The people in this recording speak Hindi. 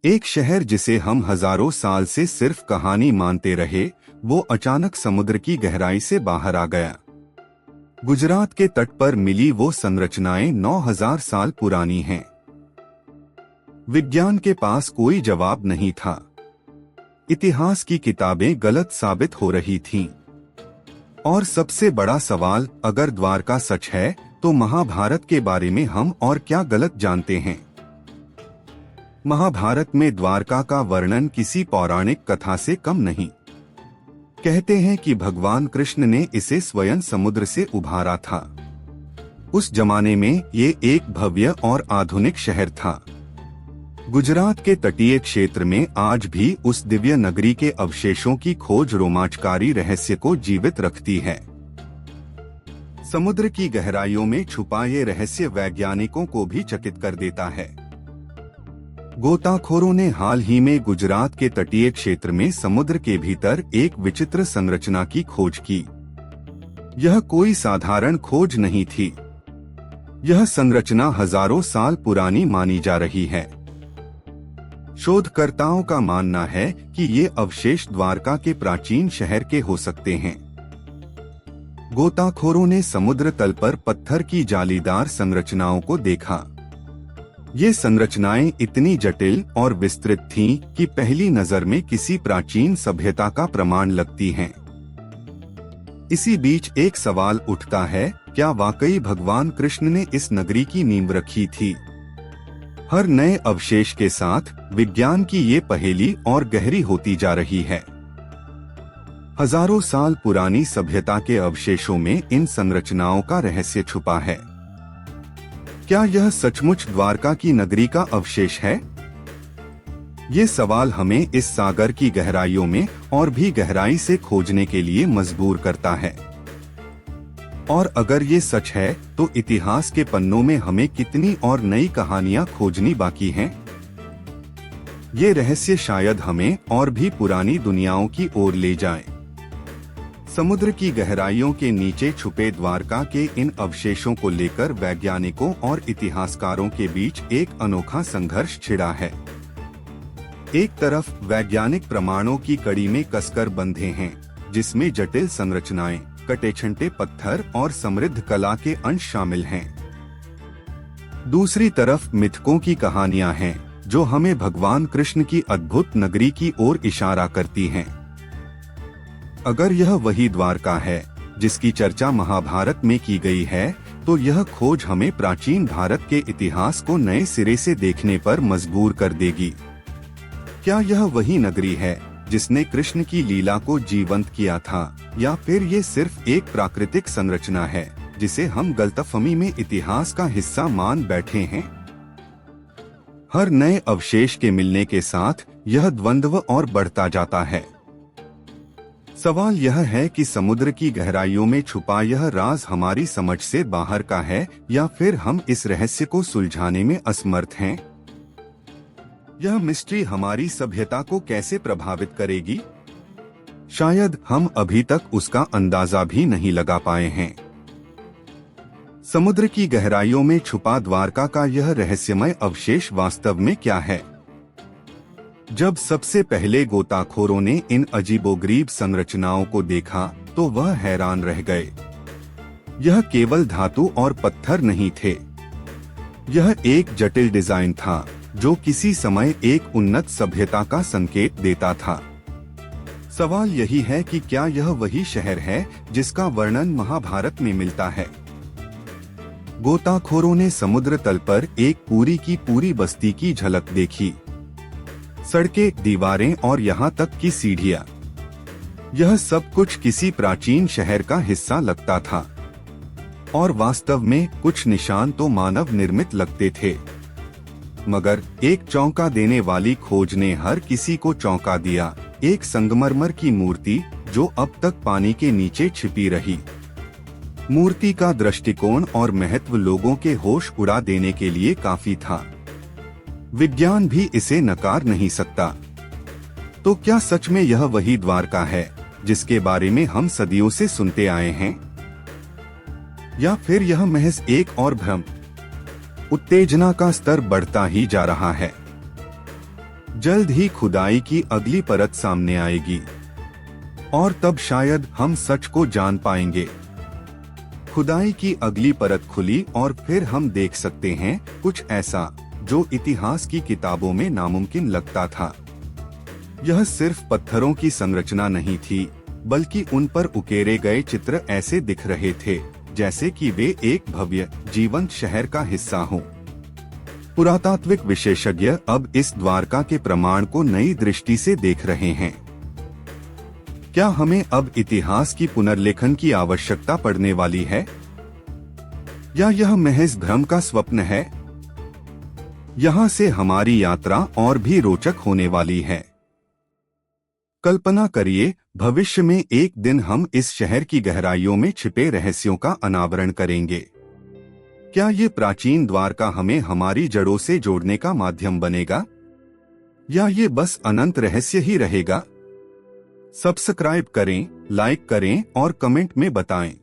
एक शहर जिसे हम हजारों साल से सिर्फ कहानी मानते रहे, वो अचानक समुद्र की गहराई से बाहर आ गया। गुजरात के तट पर मिली वो संरचनाएं 9000 साल पुरानी हैं। विज्ञान के पास कोई जवाब नहीं था। इतिहास की किताबें गलत साबित हो रही थीं। और सबसे बड़ा सवाल, अगर द्वारका सच है तो महाभारत के बारे में हम और क्या गलत जानते हैं। महाभारत में द्वारका का वर्णन किसी पौराणिक कथा से कम नहीं। कहते हैं कि भगवान कृष्ण ने इसे स्वयं समुद्र से उभारा था। उस जमाने में ये एक भव्य और आधुनिक शहर था। गुजरात के तटीय क्षेत्र में आज भी उस दिव्य नगरी के अवशेषों की खोज रोमांचकारी रहस्य को जीवित रखती है। समुद्र की गहराइयों में छुपा ये रहस्य वैज्ञानिकों को भी चकित कर देता है। गोताखोरों ने हाल ही में गुजरात के तटीय क्षेत्र में समुद्र के भीतर एक विचित्र संरचना की खोज की। यह कोई साधारण खोज नहीं थी। यह संरचना हजारों साल पुरानी मानी जा रही है। शोधकर्ताओं का मानना है कि ये अवशेष द्वारका के प्राचीन शहर के हो सकते हैं। गोताखोरों ने समुद्र तल पर पत्थर की जालीदार संरचनाओं को देखा। ये संरचनाएं इतनी जटिल और विस्तृत थीं कि पहली नजर में किसी प्राचीन सभ्यता का प्रमाण लगती हैं। इसी बीच एक सवाल उठता है, क्या वाकई भगवान कृष्ण ने इस नगरी की नींव रखी थी। हर नए अवशेष के साथ विज्ञान की ये पहेली और गहरी होती जा रही है। हजारों साल पुरानी सभ्यता के अवशेषों में इन संरचनाओं का रहस्य छुपा है। क्या यह सचमुच द्वारका की नगरी का अवशेष है? ये सवाल हमें इस सागर की गहराइयों में और भी गहराई से खोजने के लिए मजबूर करता है। और अगर ये सच है तो इतिहास के पन्नों में हमें कितनी और नई कहानियां खोजनी बाकी हैं। ये रहस्य शायद हमें और भी पुरानी दुनियाओं की ओर ले जाए। समुद्र की गहराइयों के नीचे छुपे द्वारका के इन अवशेषों को लेकर वैज्ञानिकों और इतिहासकारों के बीच एक अनोखा संघर्ष छिड़ा है। एक तरफ वैज्ञानिक प्रमाणों की कड़ी में कसकर बंधे हैं, जिसमें जटिल संरचनाएं, कटे-छंटे पत्थर और समृद्ध कला के अंश शामिल हैं। दूसरी तरफ मिथकों की कहानियां हैं, जो हमें भगवान कृष्ण की अद्भुत नगरी की ओर इशारा करती हैं। अगर यह वही द्वारका है जिसकी चर्चा महाभारत में की गई है, तो यह खोज हमें प्राचीन भारत के इतिहास को नए सिरे से देखने पर मजबूर कर देगी। क्या यह वही नगरी है जिसने कृष्ण की लीला को जीवंत किया था, या फिर ये सिर्फ एक प्राकृतिक संरचना है जिसे हम गलतफहमी में इतिहास का हिस्सा मान बैठे हैं। हर नए अवशेष के मिलने के साथ यह द्वंद्व और बढ़ता जाता है। सवाल यह है कि समुद्र की गहराइयों में छुपा यह राज हमारी समझ से बाहर का है, या फिर हम इस रहस्य को सुलझाने में असमर्थ हैं। यह मिस्ट्री हमारी सभ्यता को कैसे प्रभावित करेगी, शायद हम अभी तक उसका अंदाजा भी नहीं लगा पाए हैं। समुद्र की गहराइयों में छुपा द्वारका का यह रहस्यमय अवशेष वास्तव में क्या है? जब सबसे पहले गोताखोरों ने इन अजीबोगरीब संरचनाओं को देखा तो वह हैरान रह गए। यह केवल धातु और पत्थर नहीं थे। यह एक जटिल डिजाइन था जो किसी समय एक उन्नत सभ्यता का संकेत देता था। सवाल यही है कि क्या यह वही शहर है जिसका वर्णन महाभारत में मिलता है। गोताखोरों ने समुद्र तल पर एक पूरी की पूरी बस्ती की झलक देखी। सड़कें, दीवारें और यहाँ तक कि सीढ़ियाँ, यह सब कुछ किसी प्राचीन शहर का हिस्सा लगता था। और वास्तव में कुछ निशान तो मानव निर्मित लगते थे। मगर एक चौंका देने वाली खोज ने हर किसी को चौंका दिया। एक संगमरमर की मूर्ति जो अब तक पानी के नीचे छिपी रही। मूर्ति का दृष्टिकोण और महत्व लोगों के होश उड़ा देने के लिए काफी था। विज्ञान भी इसे नकार नहीं सकता। तो क्या सच में यह वही द्वारका है जिसके बारे में हम सदियों से सुनते आए हैं, या फिर यह महज एक और भ्रम? उत्तेजना का स्तर बढ़ता ही जा रहा है। जल्द ही खुदाई की अगली परत सामने आएगी और तब शायद हम सच को जान पाएंगे। खुदाई की अगली परत खुली और फिर हम देख सकते हैं कुछ ऐसा जो इतिहास की किताबों में नामुमकिन लगता था। यह सिर्फ पत्थरों की संरचना नहीं थी, बल्कि उन पर उकेरे गए चित्र ऐसे दिख रहे थे जैसे कि वे एक भव्य जीवंत शहर का हिस्सा हों। पुरातात्विक विशेषज्ञ अब इस द्वारका के प्रमाण को नई दृष्टि से देख रहे हैं। क्या हमें अब इतिहास की पुनर्लेखन की आवश्यकता पड़ने वाली है, या यह महज भ्रम का स्वप्न है? यहाँ से हमारी यात्रा और भी रोचक होने वाली है। कल्पना करिए, भविष्य में एक दिन हम इस शहर की गहराइयों में छिपे रहस्यों का अनावरण करेंगे। क्या ये प्राचीन द्वारका हमें हमारी जड़ों से जोड़ने का माध्यम बनेगा, या ये बस अनंत रहस्य ही रहेगा? सब्सक्राइब करें, लाइक करें और कमेंट में बताएं।